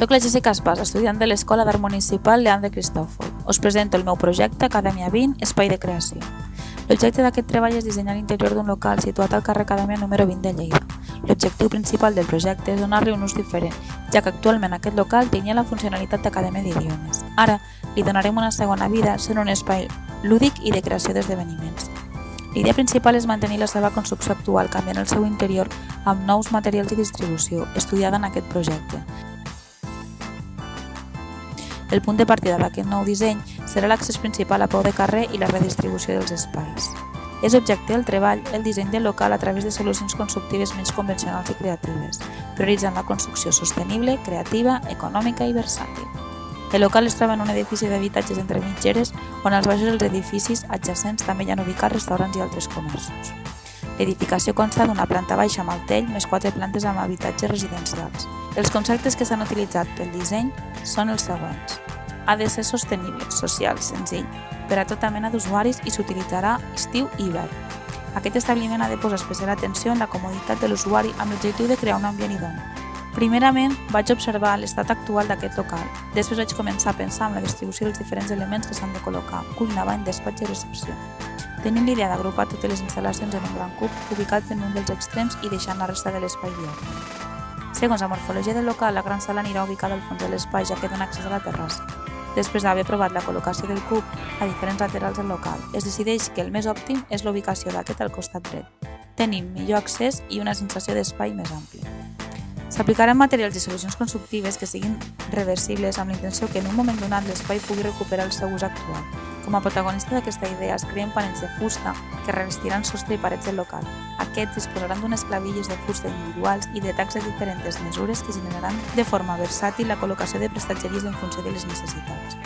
Soc la Jessica Espàs, estudiant de l'Escola d'Art Municipal Leandre Cristòfol. Us presento el meu projecte Acadèmia 20, Espai de Creació. L'objecte d'aquest treball és dissenyar l'interior d'un local situat al carrer Acadèmia número 20 de Lleida. L'objectiu principal del projecte és donar-li un ús diferent, ja que actualment aquest local tenia la funcionalitat d'Acadèmia d'Idiomes. Ara li donarem una segona vida sent un espai lúdic i de creació d'esdeveniments. L'idea principal és mantenir la seva construcció actual, canviant el seu interior amb nous materials i distribució, estudiada en aquest projecte. El punt de partida d'aquest nou disseny serà l'accés principal a peu de carrer i la redistribució dels espais. És objecte del treball el disseny del local a través de solucions constructives menys convencionals i creatives, prioritzant la construcció sostenible, creativa, econòmica i versàtil. El local es troba en un edifici d'habitatges entre mitgeres on als baixos dels edificis adjacents també hi ha ubicats restaurants i altres comerços. L'edificació consta d'una planta baixa amb el tell més 4 plantes amb habitatges residencials. Els conceptes que s'han utilitzat pel disseny són els següents. Ha de ser sostenible, social, senzill, per a tota mena d'usuaris i s'utilitzarà estiu i hivern. Aquest establiment ha de posar especial atenció en la comoditat de l'usuari amb l'objectiu de crear un ambient idoni. Primerament, vaig observar l'estat actual d'aquest local. Després vaig començar a pensar en la distribució dels diferents elements que s'han de col·locar, cuina, bany, despatx i recepció. Tenim l'idea d'agrupar totes les instal·lacions en un gran cub ubicat en un dels extrems i deixant la resta de l'espai diàfan. Segons la morfologia del local, la gran sala anirà ubicada al fons de l'espai, ja que dona accés a la terrassa. Després d'haver provat la col·locació del cub a diferents laterals del local, es decideix que el més òptim és la ubicació d'aquest al costat dret. Tenim millor accés i una sensació d'espai més ampli. S'aplicaran materials i solucions constructives que siguin reversibles amb la intenció que en un moment donat l'espai pugui recuperar el seu ús actual. Com a protagonista d'aquesta idea es creen panells de fusta que revestiran sostre i parets del local. Aquests disposaran d'unes clavilles de fusta individuals i de tacs de diferents mesures que generaran de forma versàtil la col·locació de prestatgeries en funció de les necessitats.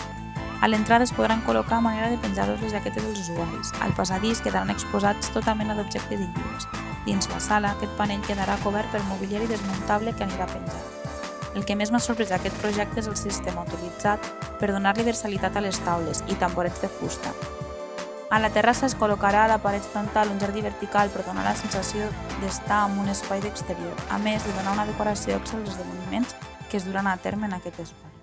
A l'entrada es podran col·locar a manera de penjar-los les jaquetes dels usuaris. Al passadís quedaran exposats tota mena d'objectes i llibres. Dins la sala, aquest panell quedarà cobert per mobiliari desmuntable que anirà penjat. El que més m'ha sorprès d'aquest projecte és el sistema utilitzat per donar-li versalitat a les taules i tamborets de fusta. A la terrassa es col·locarà a la paret frontal un jardí vertical per donar la sensació d'estar en un espai d'exterior, a més de donar una decoració extra als esdeveniments que es duran a terme en aquest espai.